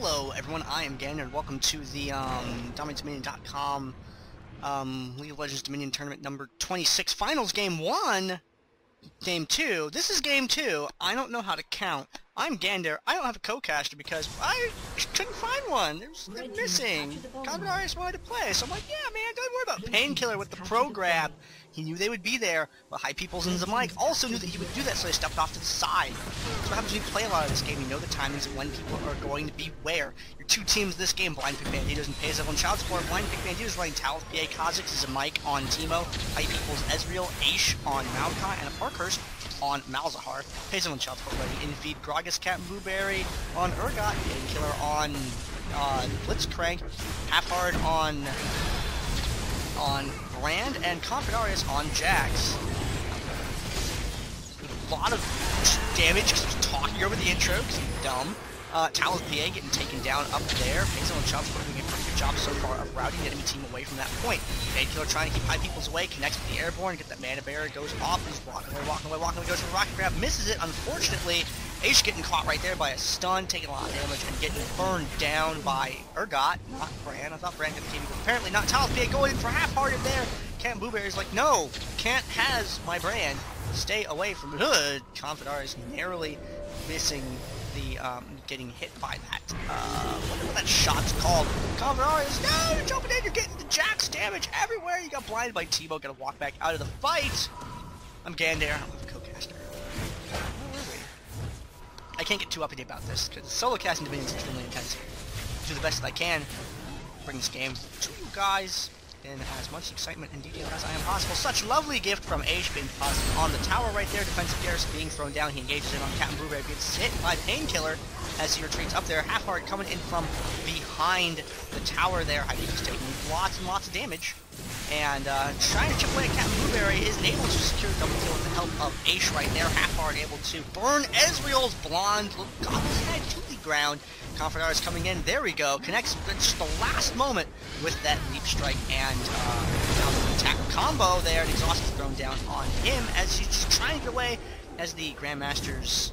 Hello everyone, I am Gander and welcome to the DominateDominion.com League of Legends Dominion Tournament number 26 Finals Game 1, Game 2. This is Game 2. I don't know how to count. I'm Gander. I don't have a co-caster because I couldn't find one. They're missing. Banditos wanted to play, so I'm like, yeah man, don't worry about Painkiller with the pro grab. He knew they would be there, but High Peoples and Zamike also knew that he would do that, so they stepped off to the side. That's what happens when you play a lot of this game. You know the timings of when people are going to be where. Your two teams this game, Blind Pick Banditos and Evelynn Child Support. Blind Pick Banditos running Talith, PA, Kha'Zix, Zamike on Teemo, High Peoples, Ezreal, Ashe on Maokai, and a Parkhurst on Malzahar. Evelynn Child Support ready. Infeed, Gragas, Cat, and Blueberry on Urgot, Painkiller on Blitzcrank, Half-Hard on Brand, and Confidarius on Jax. A lot of damage because he's talking over the intro because he's dumb. Talith PA getting taken down up there. Evelynn Child Support doing a pretty good job so far of routing the enemy team away from that point. Painkiller trying to keep High Peoples away, connects with the Airborne, get that mana barrier, goes off, he's walking away, goes for the rocket grab, misses it, unfortunately. Ashe getting caught right there by a stun, taking a lot of damage, and getting burned down by Urgot, not Brand. I thought Brand could have but apparently not. Talith PA going in for half-hearted there. Cat Blueberry's like, no, Can't has my Brand. Stay away from the hood. Confidarius narrowly missing the, getting hit by that, whatever that shot's called. Confidarius, no, you're jumping in, you're getting the Jax damage everywhere. You got blinded by Teemo, gotta walk back out of the fight. I'm Gander, I'm a co-caster. Where were we? I can't get too uppity about this, because solo casting Dominion is extremely intense. Do the best that I can, bring this game to you guys in as much excitement and detail as I am possible. Such lovely gift from Ashe being deposited on the tower right there. Defensive garrison being thrown down. He engages in on Captain Blueberry, gets hit by Painkiller as he retreats up there. Half-Heart coming in from behind the tower there. High Peoples taking lots and lots of damage. And trying to chip away at Captain Blueberry is able to secure the double kill with the help of Ashe right there. Half-Heart able to burn Ezreal's blonde goggles head to the ground. Confidarius coming in, there we go, connects at just the last moment with that leap strike, and attack combo there, and exhaust is thrown down on him as he's just trying to get away as the Grandmaster's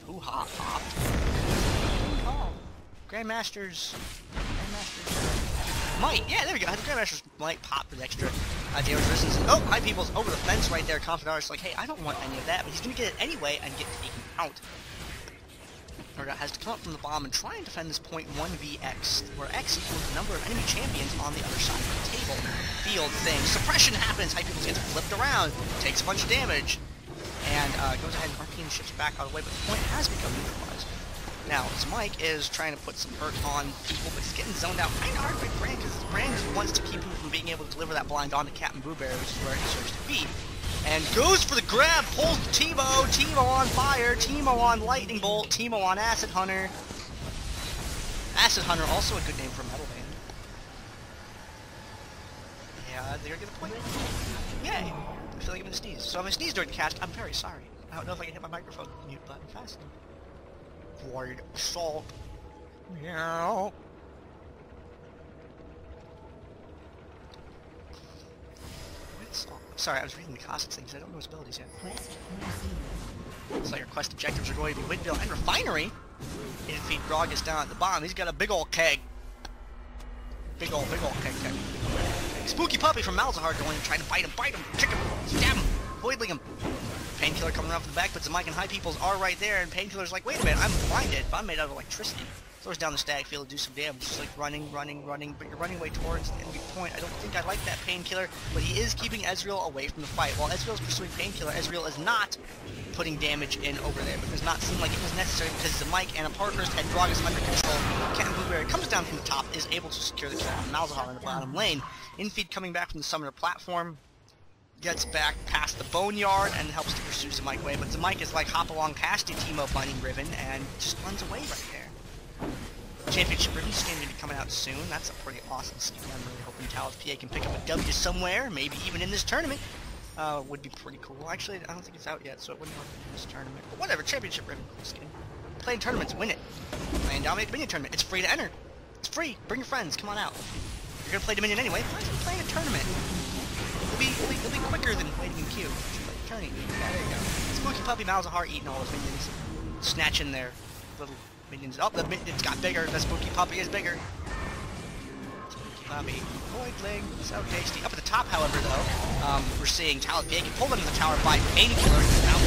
hoo-ha popped. Oh, Grandmaster's might, yeah, there we go, the Grandmaster's might pop with extra damage resistance. Oh, High Peoples over the fence right there. Confidarius like, hey, I don't want any of that, but he's gonna get it anyway and get taken out. Urgot has to come up from the bomb and try and defend this point 1vx, where X equals the number of enemy champions on the other side of the table. Field thing. Suppression happens. High Peoples gets flipped around, takes a bunch of damage, and goes ahead and arcane shifts back out of the way, but the point has become neutralized. Now, Zamike is trying to put some hurt on people, but he's getting zoned out kind of hard by Brand, because Brand wants to keep him from being able to deliver that blind onto Captain Blueberry, which is where he deserves to be. And goes for the grab, pulls Teemo, Teemo on fire, Teemo on Lightning Bolt, Teemo on Acid Hunter. Acid Hunter, also a good name for Metal Band. Yeah, they're gonna point. Yay! I feel like I'm gonna sneeze. So if I sneeze during the cast, I'm very sorry. I don't know if I can hit my microphone mute button fast enough. Void Assault. Meow. Sorry, I was reading the Kha'Zix things. I don't know his abilities yet. Looks like our quest objectives are going to be Windmill and Refinery. Infeed Gragas down at the bottom. He's got a big old keg. Big old keg. Spooky Puppy from Malzahar going and trying to bite him, kick him, stab him, voidling him. Painkiller coming around from the back, but Zamike and High Peoples are right there, and Painkiller's like, wait a minute, I'm blinded, but I'm made out of electricity. Throws down the stag field to do some damage, just like running, but you're running away towards the enemy point. I don't think I like that Painkiller, but he is keeping Ezreal away from the fight. While Ezreal is pursuing Painkiller, Ezreal is not putting damage in over there. It does not seem like it was necessary because Zamike and a Parkhurst had Gragas under control. Captain Blueberry comes down from the top, is able to secure the kill on Malzahar in the bottom lane. Infeed coming back from the summoner platform, gets back past the Boneyard and helps to pursue Zamike away, but Zamike is like hop along past the Teemo Bunny Ribbon and just runs away right there. Championship Ribbon skin going to be coming out soon. That's a pretty awesome skin. I'm really hoping Talith PA can pick up a W somewhere, maybe even in this tournament. Would be pretty cool. Actually, I don't think it's out yet, so it wouldn't work in this tournament. But whatever, Championship Ribbon, cool skin. Playing tournaments, win it. Playing Dominate Dominion tournament, it's free to enter. It's free. Bring your friends, come on out. You're going to play Dominion anyway, might as well play a tournament. It'll be quicker than waiting in queue. Tourney. Yeah, there you go. Spooky Puppy Malzahar eating all his minions. Snatching their little Minions. Oh, it's got bigger. The spooky puppy is bigger. Spooky puppy. Boingling. So tasty. Up at the top, however, though, we're seeing Talus PA get pulled into the tower by Painkiller. Now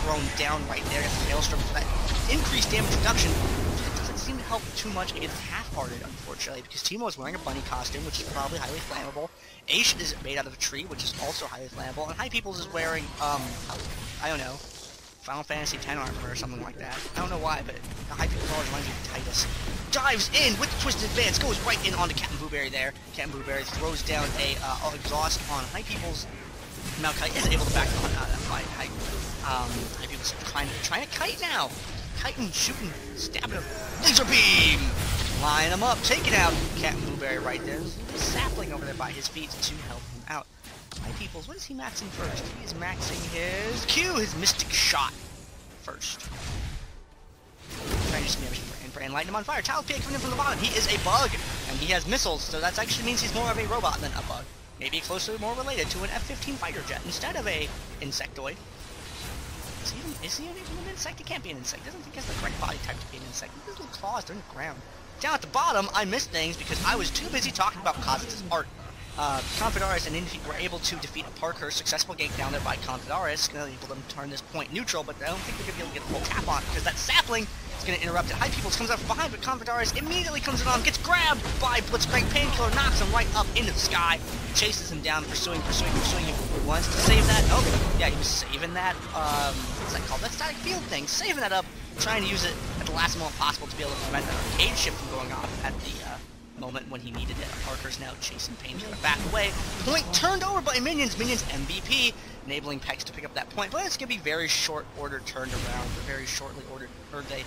thrown down right there. Gets the Maelstrom for that increased damage reduction. It doesn't seem to help too much against Half-Hearted, unfortunately, because Teemo is wearing a bunny costume, which is probably highly flammable. Aish is made out of a tree, which is also highly flammable, and High Peoples is wearing, I don't know, Final Fantasy X armor or something like that. I don't know why, but the High Peoples always reminds me of Titus. Dives in with the Twisted Advance, goes right in onto Captain Blueberry there. Captain Blueberry throws down a exhaust on High Peoples. Maokai is able to back on that fight. High Peoples trying to kite now. Kiting, shooting, stabbing him. Laser beam! Line him up, taking out Captain Blueberry right there. There's a sapling over there by his feet to help him out. High Peoples, what is he maxing first? He is maxing his Q, his Mystic Shot first. Trying to do some damage and light him on fire. Talus PA coming in from the bottom. He is a bug, and he has missiles, so that actually means he's more of a robot than a bug. Maybe closely more related to an F-15 fighter jet instead of a insectoid. Is he even an insect? He can't be an insect. He doesn't think he has the correct body type to be an insect. Look at his little claws, they're in the ground. Down at the bottom, I missed things because I was too busy talking about Kha'Zix's art. Confidaris and Infi were able to defeat a Parker successful gank down there by Confidaris, going to enable them to turn this point neutral, but I don't think they're going to be able to get a full tap on it because that sapling is going to interrupt it. High Peoples comes up from behind, but Confidaris immediately comes in on him, gets grabbed by Blitzcrank. Painkiller knocks him right up into the sky, chases him down, pursuing him. Wants to save that. Oh, yeah, he was saving that, what's that called? That static field thing. Saving that up, trying to use it at the last moment possible to be able to prevent that arcade ship from going off at the, moment when he needed it. Parker's now chasing Painkiller back away. Point turned over by Minions. Minions MVP, enabling Pex to pick up that point, but it's going to be very short order turned around, very shortly ordered, or they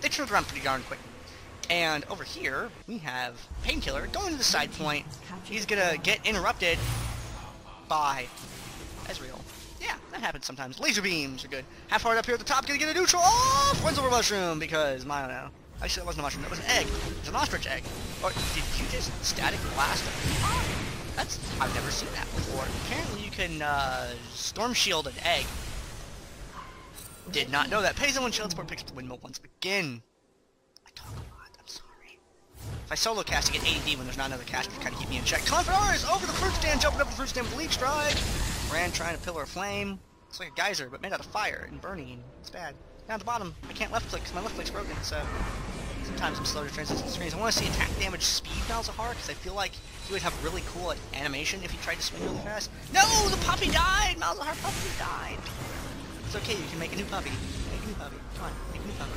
turned around pretty darn quick. And over here, we have Painkiller going to the side point. He's going to get interrupted by Ezreal. Yeah, that happens sometimes. Laser beams are good. Half-Hearted up here at the top, going to get a neutral off! Runs over Mushroom, because, I don't know. Actually, that wasn't a mushroom, that was an egg. It was an ostrich egg. Or, did you just static blast a That's, I've never seen that before. Apparently you can, storm shield an egg. Did not know that. Pays and shield support picks up the windmill once again. I talk a lot, I'm sorry. If I solo cast, I get AD when there's not another cast to kind of keep me in check. Confidaris over the fruit stand, jumping up the fruit stand with Leech Strike. Brand trying to pillar of flame. It's like a geyser, but made out of fire and burning. It's bad. Down at the bottom, I can't left click because my left click's broken, so sometimes I'm slow to transition screens. I want to see attack damage speed Malzahar because I feel like he would have really cool like, animation if he tried to swing really fast. No, the puppy died! Malzahar puppy died. It's okay, you can make a new puppy. Make a new puppy. Come on, make a new puppy.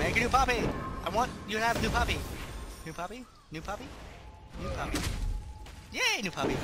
Make a new puppy! I want you to have a new puppy. New puppy? New puppy? New puppy. Yay, new puppy.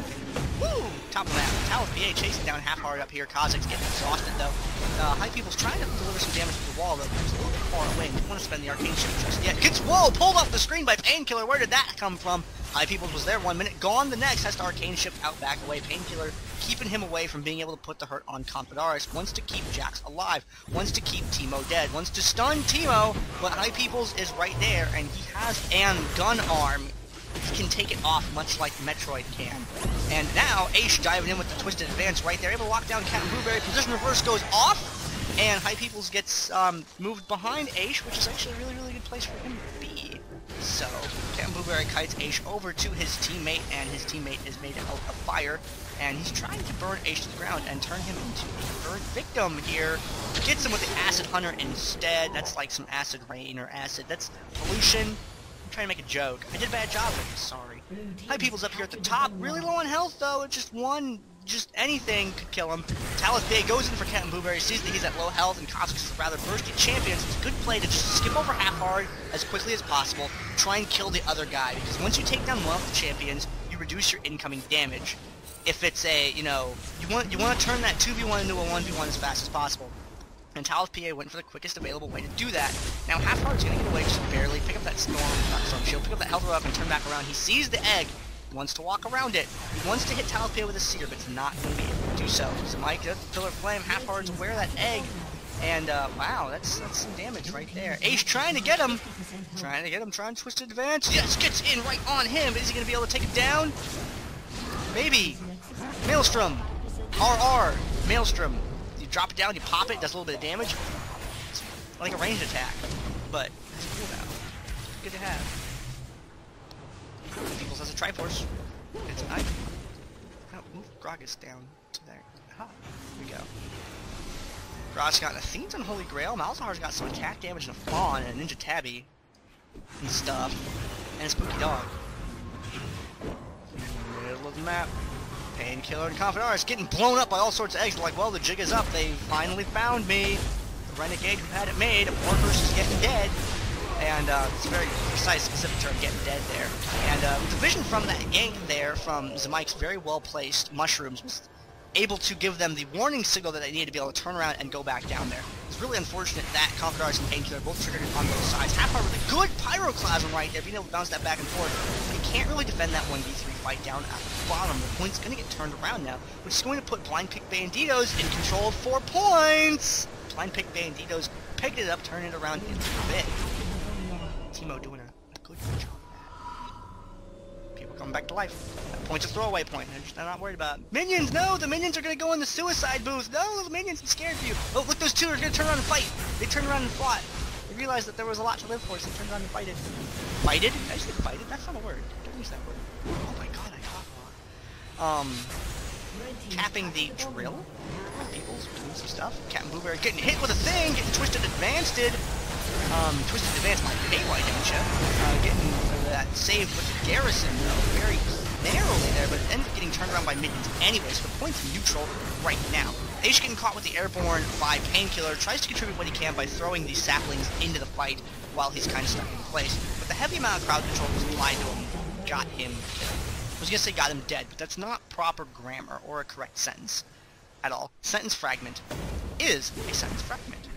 Woo! Top of that. Talus PA chasing down Half-Hearted up here. Kha'Zix's getting exhausted though. High People's trying to deliver some damage to the wall though. He's a little bit far away. Didn't want to spend the arcane shift just yet. Gets pulled off the screen by Painkiller. Where did that come from? High People's was there 1 minute. Gone the next. Has to arcane shift out back away. Painkiller keeping him away from being able to put the hurt on Confidaris. Wants to keep Jax alive. Wants to keep Teemo dead. Wants to stun Teemo. But High People's is right there and he has an gun arm. He can take it off much like Metroid can. And now, Aish diving in with the Twisted Advance right there, able to lock down Captain Blueberry. Position reverse goes off, and High Peoples gets moved behind Aish, which is actually a really, really good place for him to be. So, Captain Blueberry kites Aish over to his teammate, and his teammate is made out of fire. And he's trying to burn Aish to the ground and turn him into a burnt victim here. Gets him with the Acid Hunter instead. That's like some acid rain or acid. That's pollution. Trying to make a joke. I did a bad job, I'm sorry. High People's up here at the top, really low on health though, just anything could kill him. Talus PA goes in for Captain Blueberry, sees that he's at low health, and Kha'Zix is a rather bursty champion, so it's a good play to just skip over Half-Hearted as quickly as possible, try and kill the other guy, because once you take down one of the champions, you reduce your incoming damage. If it's a, you want to turn that 2v1 into a 1v1 as fast as possible. And Talus PA went for the quickest available way to do that. Now Half-Hearted's gonna get away just barely, pick up that storm shield, pick up that health up and turn back around. He sees the egg, wants to walk around it. He wants to hit Talus PA with a seer, but it's not gonna be able to do so. So Mike does the Pillar of Flame, Half-Hearted's aware of that egg. And wow, that's some damage right there. Aish trying to get him. Trying to twist advance. Yes, gets in right on him. Is he gonna be able to take it down? Maybe. Maelstrom. RR. Maelstrom. You drop it down, you pop it, does a little bit of damage. It's like a ranged attack, but it's cool good to have. Peoples has a Triforce. It's an item. Oh, move Gragas down to there. Ah, here we go. Gragas got an Athene's Unholy Grail. Malzahar's got some attack damage and a Fawn and a Ninja Tabby and stuff. And a Spooky Dog. Middle of the map. Painkiller and Confidants getting blown up by all sorts of eggs. They're like, well, the jig is up. They finally found me. The Renegade who had it made. Warhurst is getting dead. And it's a very precise, specific term, getting dead there. And the vision from that gank there from Zamike's very well-placed mushrooms was able to give them the warning signal that they needed to be able to turn around and go back down there. It's really unfortunate that Confidants and Painkiller both triggered it on both sides. Half-Heart with a good Pyroclasm right there, being able to bounce that back and forth. But he can't really defend that 1v3 fight down at the bottom. The point's going to get turned around now, which is going to put Blind Pick Banditos in control of 4 points! Blind Pick Banditos picked it up, turned it around into a bit. Timo doing a good job of that. People coming back to life. That point's a throwaway point. They're not worried about it. Minions! No! The minions are going to go in the suicide booth! No! The minions! I'm scared for you! Oh, look, those two are going to turn around and fight! They turned around and fought. They realized that there was a lot to live for, so they turned around and fighted. Fighted? Did I say fighted? That's not a word. Don't use that word. Oh my god, I talk a lot. Capping the drill. People's doing some stuff. Captain Blueberry getting hit with a thing! Getting twisted advanced. Twisted advance by Paywhite, don't you? Getting that save with the Garrison, though, very narrowly there, but it ends up getting turned around by minions anyway, so the point's neutral right now. Ace getting caught with the Airborne by Painkiller, tries to contribute what he can by throwing these saplings into the fight while he's kind of stuck in place, but the heavy amount of crowd control that was applied to him got him killed. I was gonna say got him dead, but that's not proper grammar or a correct sentence at all. Sentence fragment is a sentence fragment.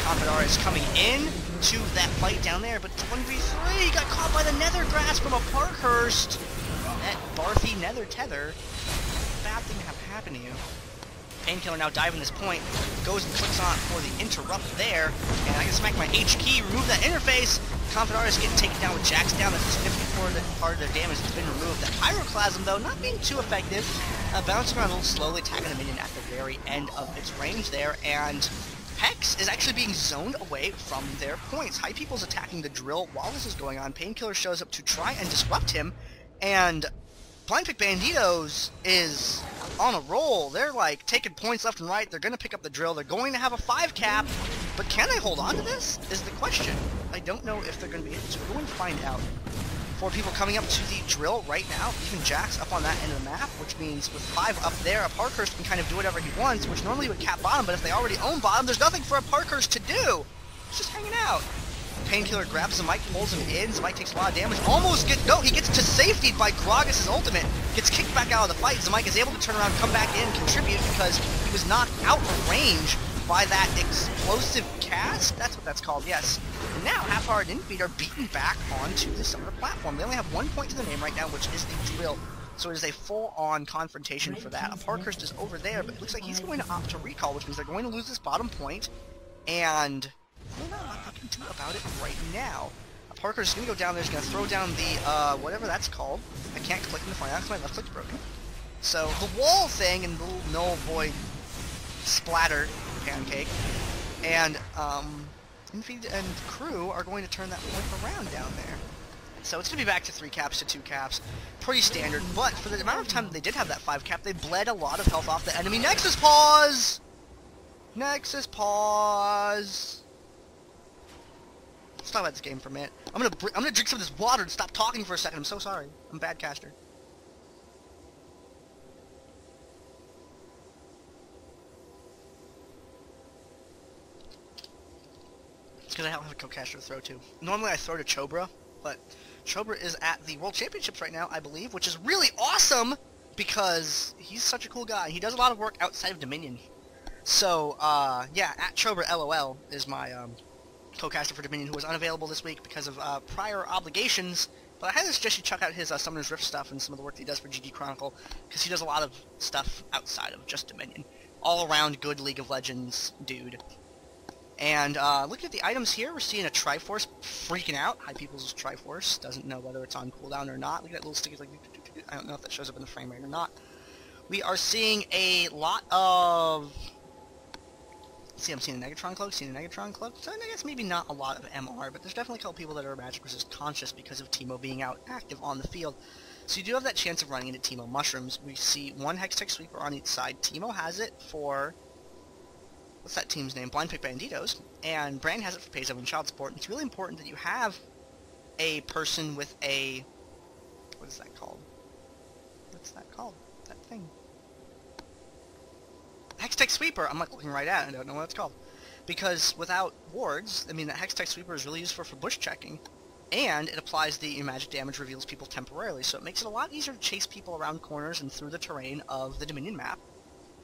Confidant is coming in to that fight down there, but it's 1v3. He got caught by the Nether Grass from a Parkhurst. That Barthy Nether Tether. Bad thing to have happen to you. Painkiller now diving this point. Goes and clicks on for the interrupt there. And I can smack my H key, remove that interface. Confidant is getting taken down with Jax down. That's a significant part of their damage that's been removed. That Pyroclasm, though, not being too effective. Bouncing around a little slowly, attacking the minion at the very end of its range there. And Hex is actually being zoned away from their points. High People's attacking the drill while this is going on. Painkiller shows up to try and disrupt him, and Blind Pick Banditos is on a roll. They're like taking points left and right. They're going to pick up the drill. They're going to have a 5 cap, but can they hold on to this is the question. I don't know if they're going to be able to. We're going to find out. 4 people coming up to the drill right now. Even Jax up on that end of the map, which means with 5 up there, a Parkhurst can kind of do whatever he wants, which normally would cap bottom, but if they already own bottom, there's nothing for a Parkhurst to do. He's just hanging out. Painkiller grabs the mic, pulls him in. Zamike takes a lot of damage. No, he gets to safety by Gragas' ultimate. Gets kicked back out of the fight. Zamike is able to turn around, come back in, contribute because he was knocked out of range by that explosive cast? That's what that's called, yes. And now Half-Heart and Infeed are beaten back onto the summoner platform. They only have 1 point to the name right now, which is the drill. So it is a full-on confrontation for that. A Parkhurst is over there, but it looks like he's going to opt to recall, which means they're going to lose this bottom point. And I don't know what they can do about it right now. A Parkhurst is going to go down there, he's going to throw down the, whatever that's called. I can't click in the front, because my left click's broken. So the wall thing and the little null void splatter pancake, and Infeed and crew are going to turn that point around down there. So it's going to be back to 3 caps to 2 caps. Pretty standard, but for the amount of time that they did have that 5 cap, they bled a lot of health off the enemy. Nexus pause! Nexus pause! Let's talk about this game for a minute. I'm gonna drink some of this water and stop talking for a second. I'm so sorry. I'm a bad caster. Because I don't have a co-caster to throw to. Normally I throw to Chobra, but Chobra is at the World Championships right now, I believe, which is really awesome because he's such a cool guy. He does a lot of work outside of Dominion. So, yeah, at Chobra LOL is my co-caster for Dominion, who was unavailable this week because of prior obligations. But I highly suggest you check out his Summoner's Rift stuff and some of the work that he does for GG Chronicle, because he does a lot of stuff outside of just Dominion. All-around good League of Legends dude. And looking at the items here, we're seeing a Triforce freaking out. High People's Triforce doesn't know whether it's on cooldown or not. Look at that little sticky, like, I don't know if that shows up in the frame rate or not. We are seeing a lot of See, I'm seeing a Negatron Cloak, so I guess maybe not a lot of MR, but there's definitely a couple people that are Magic Resist conscious because of Teemo being out active on the field. So you do have that chance of running into Teemo Mushrooms. We see one Hextech Sweeper on each side. Teemo has it for... what's that team's name? Blind Pick Banditos. And Brand has it for Pays and Child Support. It's really important that you have a person with a... what is that called? What's that called? That thing. Hextech Sweeper! I'm like looking right at it, I don't know what it's called. Because without wards, I mean, that Hextech Sweeper is really useful for bush checking. And it applies the magic damage, reveals people temporarily, so it makes it a lot easier to chase people around corners and through the terrain of the Dominion map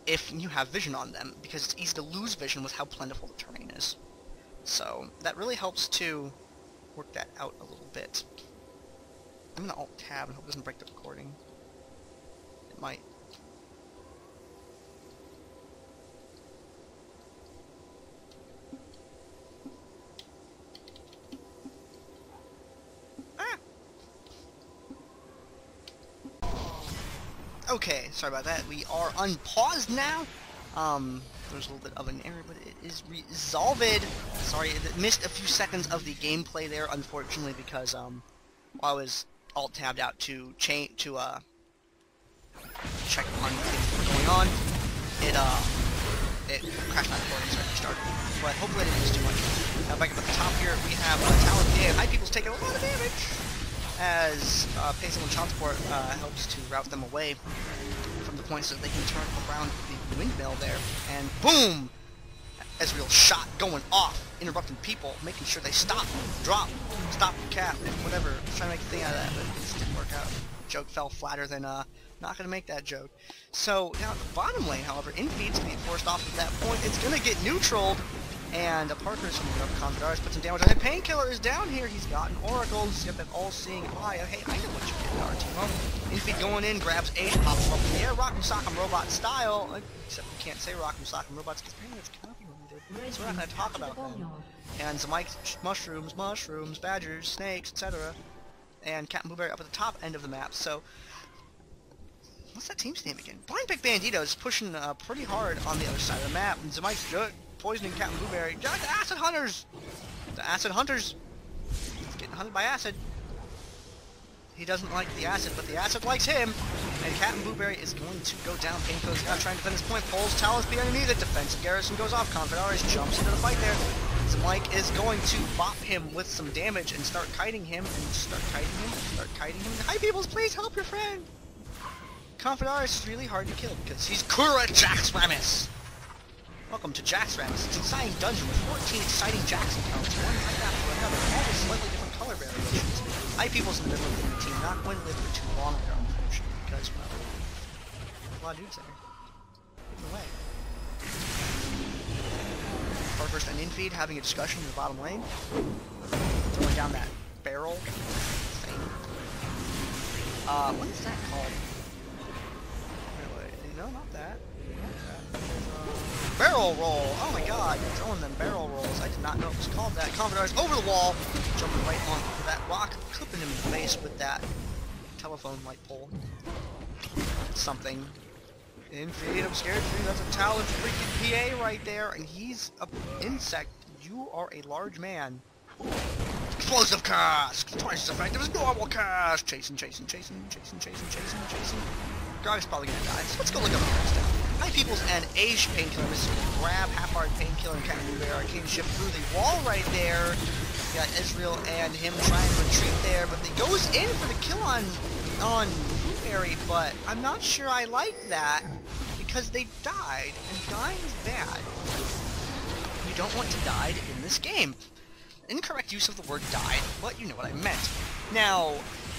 if you have vision on them, because it's easy to lose vision with how plentiful the terrain is. So that really helps to work that out a little bit. I'm gonna Alt-Tab and hope it doesn't break the recording. It might. Okay, sorry about that. We are unpaused now. There's a little bit of an error, but it is resolved. Sorry, it missed a few seconds of the gameplay there, unfortunately, because while I was Alt-Tabbed out to check on things that were going on, it crashed my recording, so I restarted. But hopefully I didn't miss too much. Now back up at the top here, we have Talon and High People's taking a lot of damage, as Payson and Transport helps to route them away from the point so that they can turn around the windmill there, and boom! Ezreal shot going off, interrupting people, making sure they stop, drop, stop, cap, whatever. I was trying to make a thing out of that, but it just didn't work out. Joke fell flatter than not gonna make that joke. So now at the bottom lane, however, Infeed's gonna be forced off at that point. It's gonna get neutraled. And Parker's from the Confederates put some damage on him. Painkiller is down here. He's got an Oracle. He's got that all-seeing eye. Hey, I know what you did, Artimo. Infeed going in, grabs Ace, pops him up in the air. Rock'em Sock'em Robot style. Except we can't say Rock'em Sock'em Robots because apparently it's copyrighted. So we're not going to talk about them. And Zamike, mushrooms, badgers, snakes, etc. And Captain Blueberry up at the top end of the map. So, what's that team's name again? Blind Pick Banditos is pushing pretty hard on the other side of the map. And Zamike's poisoning Captain Blueberry. The Acid Hunters! The Acid Hunters! He's getting hunted by acid. He doesn't like the acid, but the acid likes him. And Captain Blueberry is going to go down. Painkiller's got trying to defend his point. Pulls Talus B underneath it. Defensive Garrison goes off. Confederates jumps into the fight there. Zamike is going to bop him with some damage and start kiting him. Hi, peoples, please help your friend! Confederates is really hard to kill because he's Kura Jax Ramis! Welcome to Jax Ramis. It's an exciting dungeon with 14 exciting Jax encounters, one right after another, all with slightly different color variations. High People's in the middle of the team, not going to live for too long here, unfortunately, because, well, there's a lot of dudes there. Getting away. Parkhurst and Infeed having a discussion in the bottom lane. Throwing down that barrel thing. What is that called? No, not that. Barrel roll! Oh my god, you're throwing them barrel rolls. I did not know it was called that. Confederates over the wall, jumping right onto that rock, clipping him in the face with that telephone light pole. Something. Infeed, I'm scared for you. That's a Talon freaking PA right there, and he's an insect. You are a large man. Explosive cast! Twice as effective as normal cast! Chasing. Garg's probably gonna die, so let's go look up here instead. High Peoples and Age Painkiller Missile grab Half-Hard Painkiller and Captain Blueberry Arcane Shift through the wall right there. You got Ezreal and him trying to retreat there, but he goes in for the kill on Blueberry, but I'm not sure I like that because they died, and dying is bad. You don't want to die in this game. Incorrect use of the word died, but you know what I meant. Now,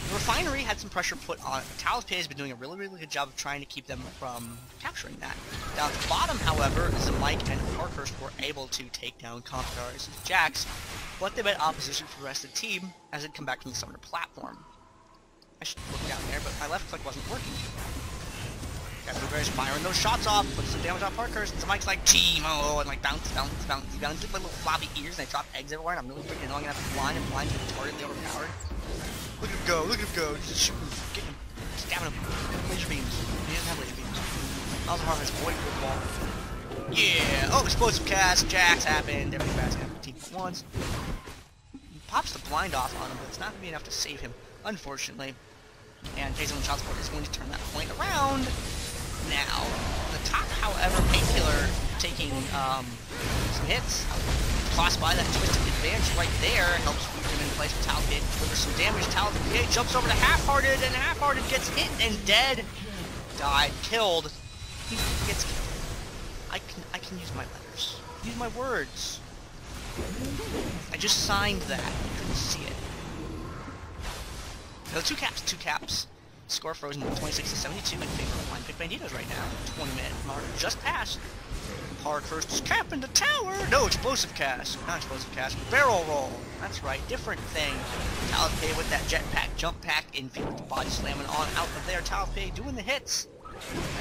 the refinery had some pressure put on it. Talus PA has been doing a really good job of trying to keep them from capturing that. Down at the bottom, however, Zamike and Parkhurst were able to take down Confederates and Jax, but they met opposition from the rest of the team as they'd come back from the summoner platform. I should look down there, but my left click wasn't working. Captain Blueberry's firing those shots off, puts some damage on Parkhurst, and Zamike's like, Teemo, and like bounce, with my little floppy ears, and I drop eggs everywhere, and I'm really freaking annoying, and I have to blind, and blind's retardedly overpowered. Look at him go, just shooting, getting him, stabbing him, laser beams. He doesn't have laser beams. Malzahar has void grid wall. Yeah! Oh, explosive cast, jacks happened, everything bad's gonna team at once. He pops the blind off on him, but it's not gonna be enough to save him, unfortunately. And Paisley Child Support is going to turn that point around. Now, the top, however, Painkiller taking some hits. Tossed by that twisted advantage right there. Helps move him in place with Talpid. Delivers some damage. Talpid jumps over to Half-Hearted, and Half-Hearted gets hit and dead. Died. Killed. He gets killed. I can use my letters. Use my words. I just signed that. You couldn't see it. So two caps. Score frozen 26-72 in favor of Line Pick Banditos right now. 20-minute mark just passed. Hard first cap in the tower. No, explosive cast. Not explosive cast. Barrel roll. That's right. Different thing. Talpid with that jetpack, jump pack, infield with the body slamming on out of there. Talpid doing the hits.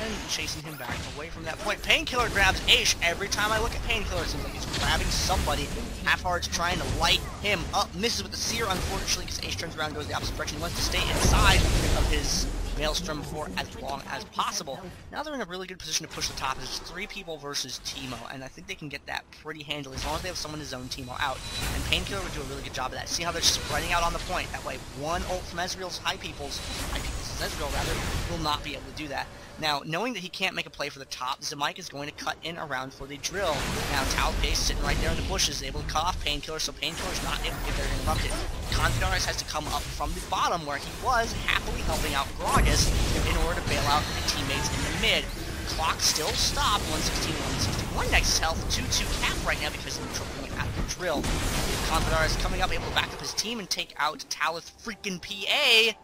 And chasing him back away from that point. Painkiller grabs Aish. Every time I look at Painkiller, it seems like he's grabbing somebody. Half-Heart's trying to light him up. Misses with the Seer, unfortunately, because Aish turns around and goes the opposite direction. He wants to stay inside of his Maelstrom for as long as possible. Now they're in a really good position to push the top. There's 3 people versus Teemo, and I think they can get that pretty handily as long as they have someone to zone Teemo out. And Painkiller would do a really good job of that. See how they're spreading out on the point? That way, one ult from Ezreal's High People's Ezreal rather, will not be able to do that. Now, knowing that he can't make a play for the top, Zemike is going to cut in around for the drill. Now, Talpid sitting right there in the bushes, able to cut off Painkiller, so Painkiller's not able to get there interrupted. Confidence has to come up from the bottom, where he was happily helping out Gragas in order to bail out the teammates in the mid. Clock still stopped, 116, 161 Nexus health, 2-2 cap right now because of the neutral point at the drill. Confidence coming up, able to back up his team and take out Talith freaking PA.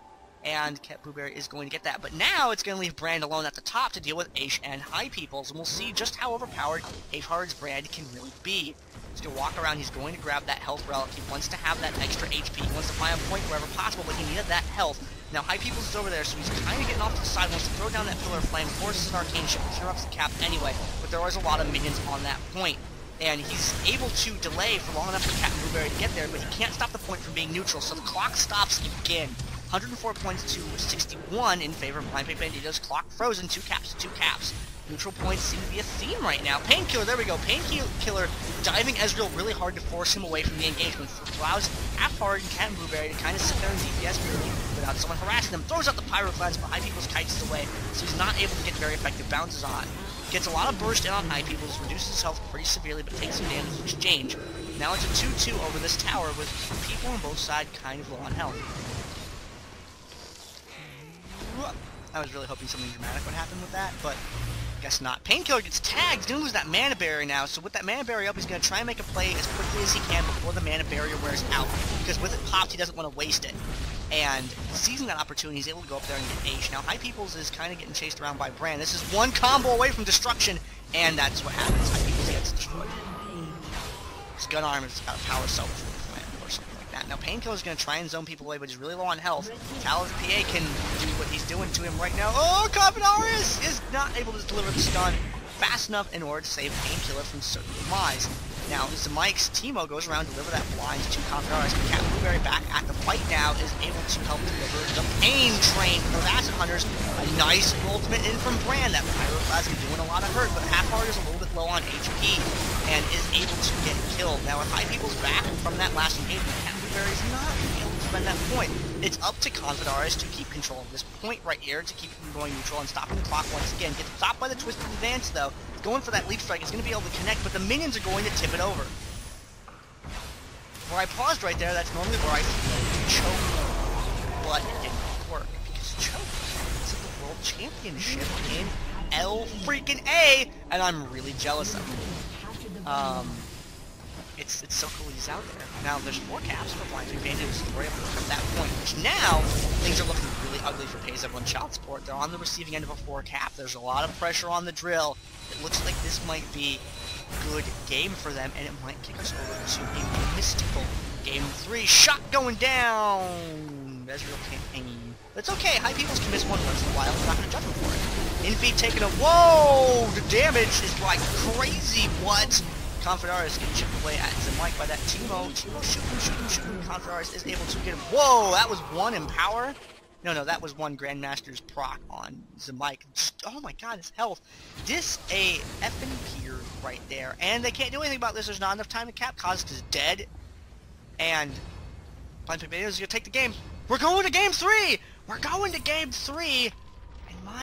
And Cat Blueberry is going to get that. But now it's going to leave Brand alone at the top to deal with Aish and High Peoples. And we'll see just how overpowered Half-Hearted's Brand can really be. He's going to walk around. He's going to grab that health relic. He wants to have that extra HP. He wants to find a point wherever possible, but he needed that health. Now, High Peoples is over there, so he's kind of getting off to the side. Wants to throw down that Pillar of Flame. Forces an Arcane Ship, which interrupts the cap anyway. But there was a lot of minions on that point. And he's able to delay for long enough for Captain Blueberry to get there, but he can't stop the point from being neutral. So the clock stops again. 104 points to 61 in favor of Line Pick Banditos. Clock frozen, 2 caps. Neutral points seem to be a theme right now. Painkiller, there we go. Painkiller diving Ezreal really hard to force him away from the engagement. Allows Half-Hearted and Cat and Blueberry to kind of sit there and DPS purely without someone harassing them. Throws out the Pyroclads, but High People's kites away, so he's not able to get very effective bounces on. Gets a lot of burst in on High People's, reduces his health pretty severely, but takes some damage in exchange. Now it's a 2-2 over this tower with people on both sides kind of low on health. I was really hoping something dramatic would happen with that, but guess not. Painkiller gets tagged. He's going to lose that mana barrier now, so with that mana barrier up, he's going to try and make a play as quickly as he can before the mana barrier wears out, because with it popped, he doesn't want to waste it. And seizing that opportunity, he's able to go up there and get Aish. Now, High Peoples is kind of getting chased around by Brand. This is one combo away from destruction, and that's what happens. High Peoples gets destroyed. His gun arm has got a power cell or something like that. Now, Painkiller's going to try and zone people away, but he's really low on health. Talith PA can do what he's doing to him right now. Oh, Confidence is not able to deliver the stun fast enough in order to save Painkiller from certain demise. Now, Zemike's Teemo goes around to deliver that blind to Confidence, but Captain Blueberry back at the fight now is able to help deliver the Pain Train for the Acid Hunters. A nice ultimate in from Brand. That Pyroclasm doing a lot of hurt, but Half-Hearted is a little bit low on HP and is able to get killed. Now, with High People's back from that last engagement, Captain Blueberry is not able to defend that point. It's up to Confidence to keep control of this point right here, to keep him going neutral and stopping the clock once again. Gets stopped by the Twisted Advance, though. Going for that leap strike is going to be able to connect, but the minions are going to tip it over. Where I paused right there, that's normally where I choke, but it didn't work, because choke is at the World Championship in L-freaking-A, and I'm really jealous of him. It's so cool he's out there. Now, there's 4 caps for Blind Pick Banditos, so we're able to come that point, which now, things are looking really ugly for Evelynn Child Support. They're on the receiving end of a 4 cap. There's a lot of pressure on the drill. It looks like this might be a good game for them, and it might kick us over to a mystical Game 3. Shot going down! Ezreal can't aim. But it's okay, High Peoples can miss one once in a while. We're not going to judge them for it. Infeed taking a... Whoa! The damage is like crazy. What? Confidence getting chipped away at Zemike by that Teemo. Teemo shooting. Confidence is able to get him. Whoa! That was 1 in power. No, that was one Grandmaster's proc on the mic. Oh my god, his health. This a effing peer right there. And they can't do anything about this. There's not enough time to cap. Kazik is dead. And Banditos is going to take the game. We're going to game 3! We're going to game 3!